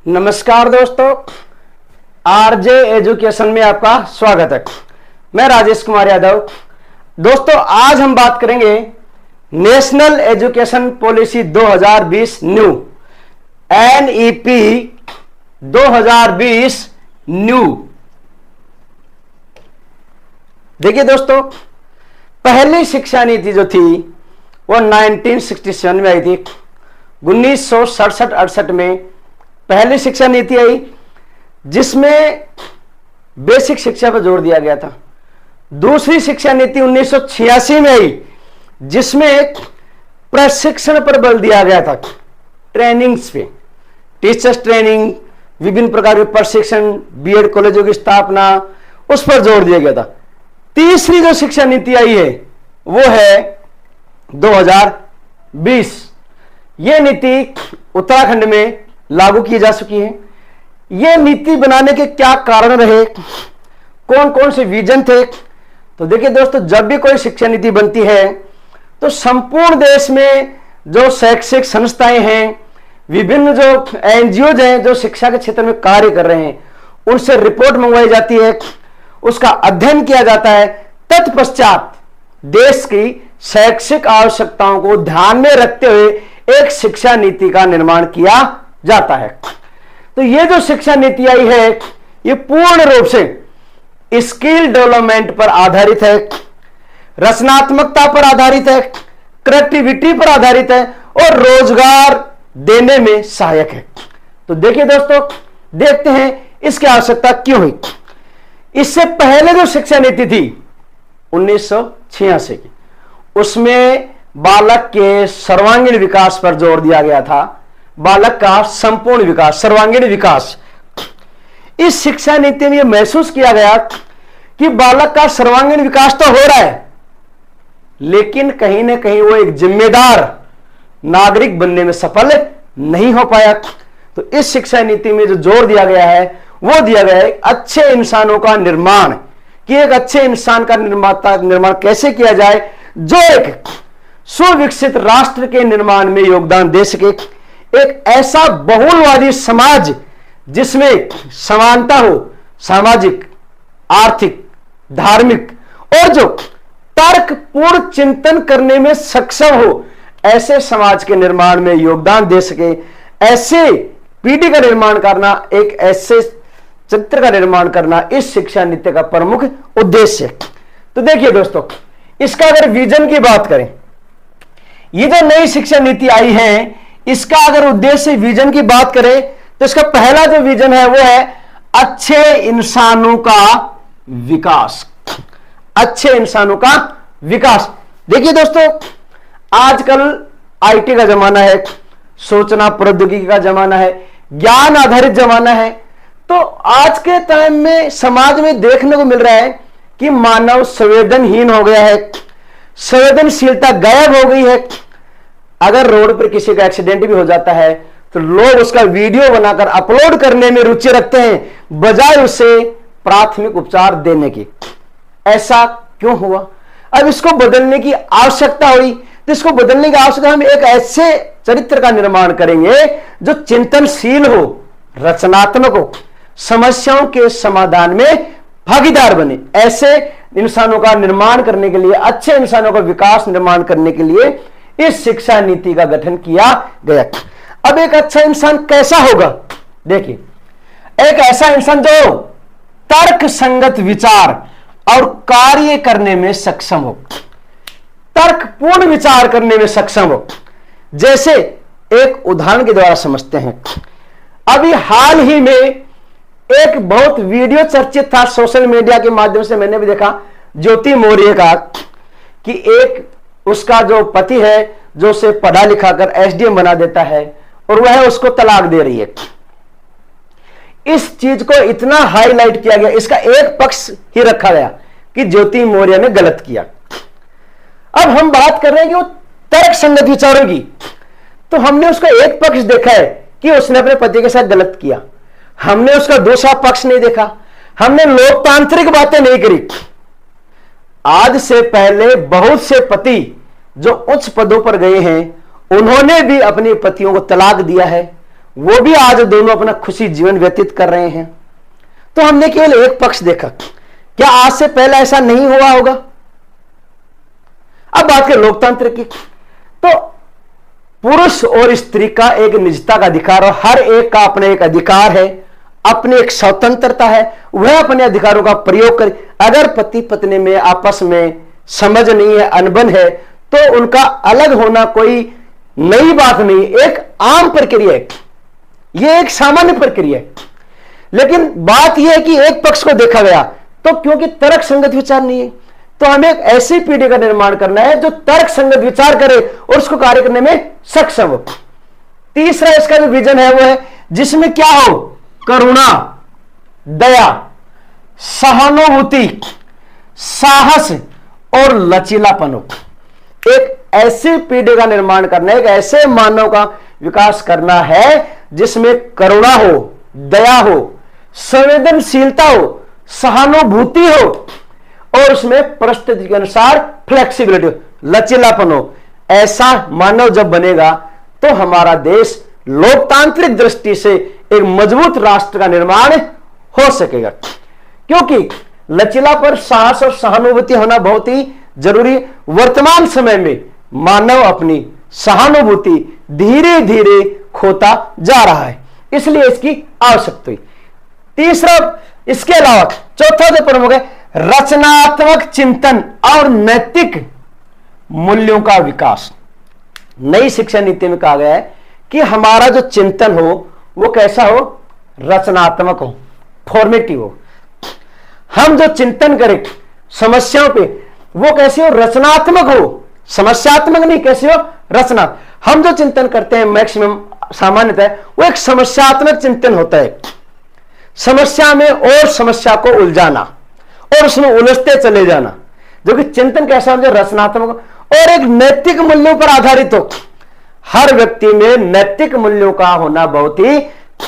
नमस्कार दोस्तों, RJ education में आपका स्वागत है। मैं राजेश कुमार यादव। दोस्तों, आज हम बात करेंगे national education policy 2020 new NEP 2020 new. देखिए दोस्तों, पहली शिक्षा नीति जो थी वो 1967 में आई थी। 1967-68 में पहली शिक्षा नीति आई जिसमें बेसिक शिक्षा पर जोर दिया गया था। दूसरी शिक्षा नीति 1986 में आई जिसमें प्रशिक्षण पर बल दिया गया था, ट्रेनिंग्स पे, टीचर्स ट्रेनिंग, विभिन्न प्रकार के प्रशिक्षण, बीएड कॉलेजों की स्थापना, उस पर जोर दिया गया था। तीसरी जो शिक्षा नीति आई है वो है 2020। यह नीति उत्तराखंड में लागू की जा चुकी है। यह नीति बनाने के क्या कारण रहे, कौन कौन से विजन थे? तो देखिए दोस्तों, जब भी कोई शिक्षा नीति बनती है तो संपूर्ण देश में जो शैक्षिक संस्थाएं हैं, विभिन्न जो एनजीओज हैं जो शिक्षा के क्षेत्र में कार्य कर रहे हैं, उनसे रिपोर्ट मंगवाई जाती है, उसका अध्ययन किया जाता है। तत्पश्चात देश की शैक्षिक आवश्यकताओं को ध्यान में रखते हुए एक शिक्षा नीति का निर्माण किया जाता है। तो ये जो शिक्षा नीति आई है ये पूर्ण रूप से स्किल डेवलपमेंट पर आधारित है, रचनात्मकता पर आधारित है, क्रिएटिविटी पर आधारित है और रोजगार देने में सहायक है। तो देखिए दोस्तों, देखते हैं इसकी आवश्यकता क्यों हुई। इससे पहले जो शिक्षा नीति थी 1986 की, उसमें बालक के सर्वांगीण विकास पर जोर दिया गया था। बालक का संपूर्ण विकास, सर्वांगीण विकास। इस शिक्षा नीति में यह महसूस किया गया कि बालक का सर्वांगीण विकास तो हो रहा है, लेकिन कहीं ना कहीं वो एक जिम्मेदार नागरिक बनने में सफल नहीं हो पाया। तो इस शिक्षा नीति में जो जोर दिया गया है वो दिया गया है अच्छे इंसानों का निर्माण, कि एक अच्छे इंसान का निर्माण कैसे किया जाए जो एक सुविकसित राष्ट्र के निर्माण में योगदान दे सके। एक ऐसा बहुलवादी समाज जिसमें समानता हो, सामाजिक, आर्थिक, धार्मिक और जो तर्कपूर्ण चिंतन करने में सक्षम हो, ऐसे समाज के निर्माण में योगदान दे सके। ऐसे पीढ़ी का निर्माण करना, एक ऐसे चरित्र का निर्माण करना इस शिक्षा नीति का प्रमुख उद्देश्य है। तो देखिए दोस्तों, इसका अगर विजन की बात करें, ये जो नई शिक्षा नीति आई है इसका अगर उद्देश्य विजन की बात करें तो इसका पहला जो विजन है वो है अच्छे इंसानों का विकास। अच्छे इंसानों का विकास। देखिए दोस्तों, आजकल आईटी का जमाना है, सूचना प्रौद्योगिकी का जमाना है, ज्ञान आधारित जमाना है। तो आज के टाइम में समाज में देखने को मिल रहा है कि मानव संवेदनहीन हो गया है, संवेदनशीलता गायब हो गई है। अगर रोड पर किसी का एक्सीडेंट भी हो जाता है तो लोग उसका वीडियो बनाकर अपलोड करने में रुचि रखते हैं बजाय उसे प्राथमिक उपचार देने की। ऐसा क्यों हुआ? अब इसको बदलने की आवश्यकता हुई। तो इसको बदलने की आवश्यकता, हम एक ऐसे चरित्र का निर्माण करेंगे जो चिंतनशील हो, रचनात्मक हो, समस्याओं के समाधान में भागीदार बने। ऐसे इंसानों का निर्माण करने के लिए, अच्छे इंसानों का विकास निर्माण करने के लिए इस शिक्षा नीति का गठन किया गया। अब एक अच्छा इंसान कैसा होगा? देखिए, एक ऐसा इंसान जो तर्क संगत विचार और कार्य करने में सक्षम हो, तर्कपूर्ण विचार करने में सक्षम हो। जैसे एक उदाहरण के द्वारा समझते हैं। अभी हाल ही में एक बहुत वीडियो चर्चित था सोशल मीडिया के माध्यम से, मैंने भी देखा, ज्योति मौर्य का, कि एक उसका जो पति है जो उसे पढ़ा लिखा कर एसडीएम बना देता है और वह उसको तलाक दे रही है। इस चीज को इतना हाईलाइट किया गया, इसका एक पक्ष ही रखा गया कि ज्योति मौर्य ने गलत किया। अब हम बात कर रहे हैं कि वो तर्क संगत विचारों की, तो हमने उसका एक पक्ष देखा है कि उसने अपने पति के साथ गलत किया, हमने उसका दूसरा पक्ष नहीं देखा, हमने लोकतांत्रिक बातें नहीं करी। आज से पहले बहुत से पति जो उच्च पदों पर गए हैं उन्होंने भी अपने पतियों को तलाक दिया है, वो भी आज दोनों अपना खुशी जीवन व्यतीत कर रहे हैं। तो हमने केवल एक पक्ष देखा, क्या आज से पहले ऐसा नहीं हुआ होगा? अब बात करें लोकतंत्र की, तो पुरुष और स्त्री का एक निजता का अधिकार और हर एक का अपना एक अधिकार है, अपनी एक स्वतंत्रता है, वह अपने अधिकारों का प्रयोग करे। अगर पति पत्नी में आपस में समझ नहीं है, अनबन है, तो उनका अलग होना कोई नई बात नहीं, एक आम प्रक्रिया है, यह एक सामान्य प्रक्रिया है। लेकिन बात यह है कि एक पक्ष को देखा गया, तो क्योंकि तर्क संगत विचार नहीं है, तो हमें एक ऐसी पीढ़ी का निर्माण करना है जो तर्क संगत विचार करे और उसको कार्य करने में सक्षम हो। तीसरा इसका जो विजन है वो है जिसमें क्या हो, करुणा, दया, सहानुभूति, साहस और लचीलापन हो। एक ऐसी पीढ़ी का निर्माण करना है, एक ऐसे मानव का विकास करना है जिसमें करुणा हो, दया हो, संवेदनशीलता हो, सहानुभूति हो और उसमें परिस्थिति के अनुसार फ्लेक्सिबिलिटी हो, लचीलापन हो। ऐसा मानव जब बनेगा तो हमारा देश लोकतांत्रिक दृष्टि से एक मजबूत राष्ट्र का निर्माण हो सकेगा। क्योंकि लचीलापन, साहस और सहानुभूति होना बहुत ही जरूरी। वर्तमान समय में मानव अपनी सहानुभूति धीरे धीरे खोता जा रहा है, इसलिए इसकी आवश्यकता हुई। तीसरा, इसके अलावा चौथा जो प्रमुख है, रचनात्मक चिंतन और नैतिक मूल्यों का विकास। नई शिक्षा नीति में कहा गया है कि हमारा जो चिंतन हो वो कैसा हो, रचनात्मक हो, फॉर्मेटिव हो। हम जो चिंतन करें समस्याओं पे वो कैसे हो, रचनात्मक हो, समस्यात्मक नहीं, कैसे हो, रचना। हम जो चिंतन करते हैं मैक्सिमम सामान्यतः वो एक समस्यात्मक चिंतन होता है, समस्या में और समस्या को उलझाना और उसमें उलझते चले जाना। जो कि चिंतन कैसा हो, रचनात्मक और एक नैतिक मूल्यों पर आधारित हो। हर व्यक्ति में नैतिक मूल्यों का होना बहुत ही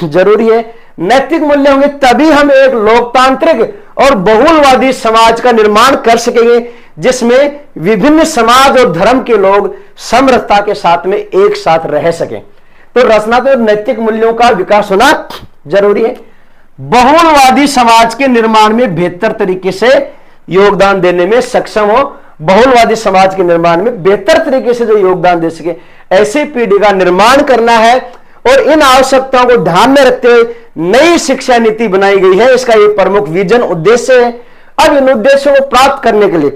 जरूरी है। नैतिक मूल्य होंगे तभी हम एक लोकतांत्रिक और बहुलवादी समाज का निर्माण कर सकेंगे, जिसमें विभिन्न समाज और धर्म के लोग समरसता के साथ में एक साथ रह सकें। तो रचनात्मक नैतिक मूल्यों का विकास होना जरूरी है। बहुलवादी समाज के निर्माण में बेहतर तरीके से योगदान देने में सक्षम हो, बहुलवादी समाज के निर्माण में बेहतर तरीके से जो योगदान दे सके, ऐसी पीढ़ी का निर्माण करना है। और इन आवश्यकताओं को ध्यान में रखते हुए नई शिक्षा नीति बनाई गई है। इसका एक प्रमुख विजन उद्देश्य है। अब इन उद्देश्यों को प्राप्त करने के लिए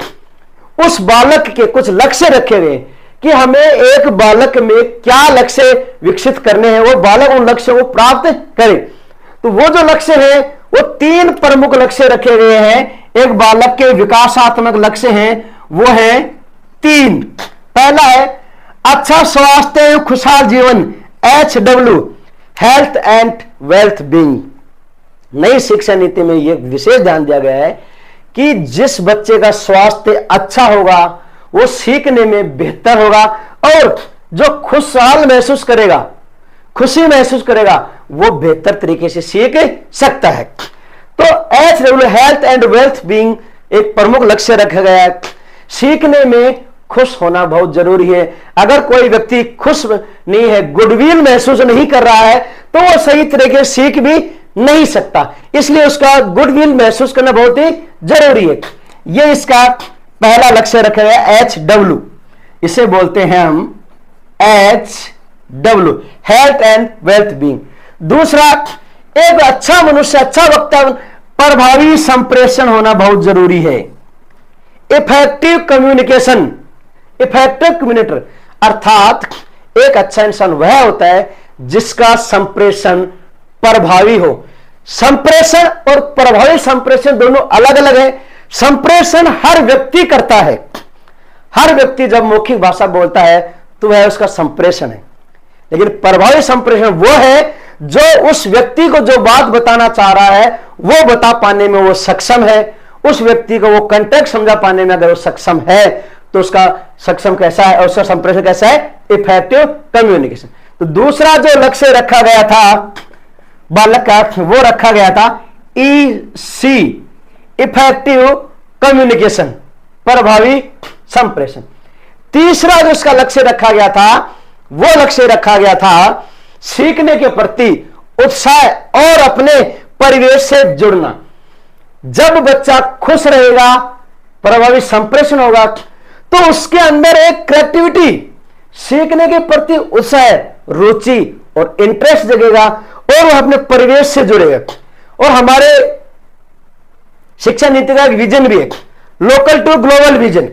उस बालक के कुछ लक्ष्य रखे गए कि हमें एक बालक में क्या लक्ष्य विकसित करने हैं, वो बालक उन लक्ष्यों को प्राप्त करे। तो वो जो लक्ष्य है वो 3 प्रमुख लक्ष्य रखे गए हैं। एक बालक के विकासात्मक लक्ष्य हैं, वो है 3। पहला है अच्छा स्वास्थ्य एवं खुशहाल जीवन, HW, health and wealth being. नई शिक्षा नीति में यह विशेष ध्यान दिया गया है कि जिस बच्चे का स्वास्थ्य अच्छा होगा वो सीखने में बेहतर होगा और जो खुशहाल महसूस करेगा, खुशी महसूस करेगा, वो बेहतर तरीके से सीख सकता है। तो HW, health and wealth being, एक प्रमुख लक्ष्य रखा गया है। सीखने में खुश होना बहुत जरूरी है। अगर कोई व्यक्ति खुश नहीं है, गुडविल महसूस नहीं कर रहा है, तो वो सही तरीके से सीख भी नहीं सकता। इसलिए उसका गुडविल महसूस करना बहुत ही जरूरी है। ये इसका पहला लक्ष्य रखा गया HW, इसे बोलते हैं हम HW, health and wealth being. दूसरा, एक अच्छा मनुष्य, अच्छा वक्ता, प्रभावी संप्रेषण होना बहुत जरूरी है। इफेक्टिव कम्युनिकेशन, इफेक्टिव कम्युनिकेटर, अर्थात एक अच्छा इंसान वह होता है जिसका संप्रेषण प्रभावी हो। संप्रेषण और प्रभावी संप्रेषण दोनों अलग अलग है। संप्रेषण हर व्यक्ति करता है। हर व्यक्ति जब मौखिक भाषा बोलता है तो वह उसका संप्रेषण है, लेकिन प्रभावी संप्रेषण वो है जो उस व्यक्ति को जो बात बताना चाह रहा है वो बता पाने में वो सक्षम है। उस व्यक्ति को वो कंटेक्स्ट समझा पाने में अगर वो सक्षम है तो उसका सक्षम कैसा है और उसका संप्रेषण कैसा है, इफेक्टिव कम्युनिकेशन। तो दूसरा जो लक्ष्य रखा गया था बालक का, वो रखा गया था EC, इफेक्टिव कम्युनिकेशन, प्रभावी संप्रेषण। तीसरा जो इसका लक्ष्य रखा गया था वो लक्ष्य रखा गया था सीखने के प्रति उत्साह और अपने परिवेश से जुड़ना। जब बच्चा खुश रहेगा, प्रभावी संप्रेषण होगा, तो उसके अंदर एक क्रिएटिविटी, सीखने के प्रति उत्साह, रुचि और इंटरेस्ट जगेगा और वह अपने परिवेश से जुड़ेगा। और हमारे शिक्षा नीति का एक विजन भी है, लोकल टू ग्लोबल विजन।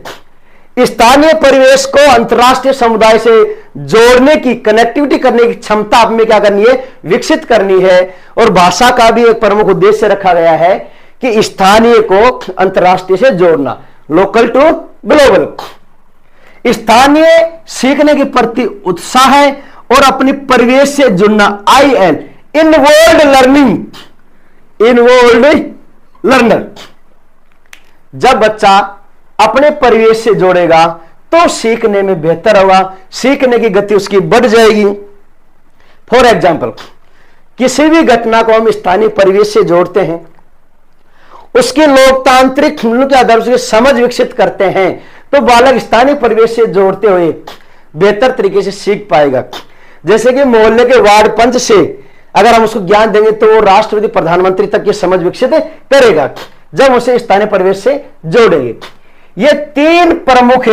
स्थानीय परिवेश को अंतर्राष्ट्रीय समुदाय से जोड़ने की, कनेक्टिविटी करने की क्षमता आप में क्या करनी है, विकसित करनी है। और भाषा का भी एक प्रमुख उद्देश्य रखा गया है कि स्थानीय को अंतर्राष्ट्रीय से जोड़ना, लोकल टू ग्लोबल। स्थानीय सीखने के प्रति उत्साह है और अपनी परिवेश से जुड़ना, IN involve learning, involve learner. जब बच्चा अपने परिवेश से जोड़ेगा तो सीखने में बेहतर होगा, सीखने की गति उसकी बढ़ जाएगी। फॉर एग्जाम्पल, किसी भी घटना को हम स्थानीय परिवेश से जोड़ते हैं, उसके लोकतांत्रिक मूल्यों के आधार पर समझ विकसित करते हैं, तो बालक स्थानीय परिवेश से जोड़ते हुए बेहतर तरीके से सीख पाएगा। जैसे कि मोहल्ले के वार्ड पंच से अगर हम उसको ज्ञान देंगे तो वो राष्ट्रपति, प्रधानमंत्री तक की समझ विकसित करेगा जब उसे स्थानीय परिवेश से जोड़ेंगे। ये 3 प्रमुख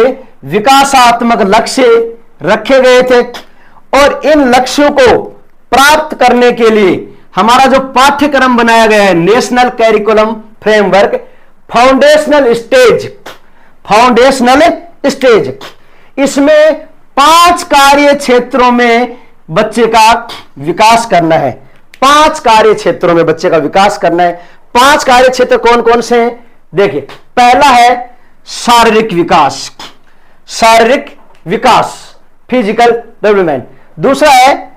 विकासात्मक लक्ष्य रखे गए थे और इन लक्ष्यों को प्राप्त करने के लिए हमारा जो पाठ्यक्रम बनाया गया है, national curriculum framework, foundational stage, इसमें 5 कार्य क्षेत्रों में बच्चे का विकास करना है। 5 कार्य क्षेत्रों में बच्चे का विकास करना है। 5 कार्य क्षेत्र कौन कौन से हैं? देखिए, पहला है शारीरिक विकास, फिजिकल डेवलपमेंट। दूसरा है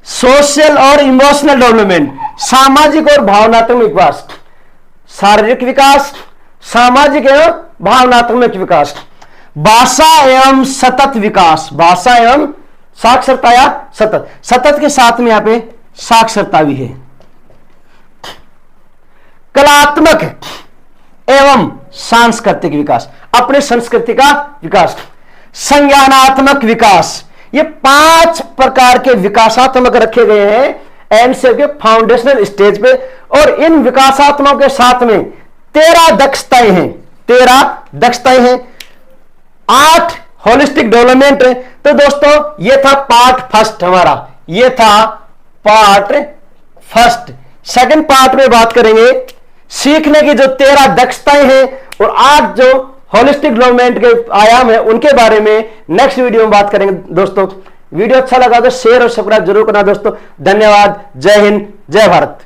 सोशल और इमोशनल डेवलपमेंट, सामाजिक और भावनात्मक विकास। शारीरिक विकास, सामाजिक एवं भावनात्मक विकास। भाषा एवं सतत विकास, भाषा एवं साक्षरता या सतत के साथ में यहां पे साक्षरता भी है। कलात्मक एवं सांस्कृतिक विकास, अपने संस्कृति का विकास। संज्ञानात्मक विकास, ये 5 प्रकार के विकासात्मक रखे गए हैं एनसीईआरटी के फाउंडेशनल स्टेज पे। और इन विकासात्मक के साथ में 13 दक्षताएं हैं, 8 होलिस्टिक डेवलपमेंट है। तो दोस्तों, ये था पार्ट फर्स्ट हमारा, ये था पार्ट फर्स्ट। सेकंड पार्ट में बात करेंगे सीखने की जो 13 दक्षताएं हैं और 8 जो होलिस्टिक डेवलपमेंट के आयाम है उनके बारे में नेक्स्ट वीडियो में बात करेंगे। दोस्तों, वीडियो अच्छा लगा तो शेयर और सब्सक्राइब जरूर करना दोस्तों। धन्यवाद। जय हिंद, जय भारत।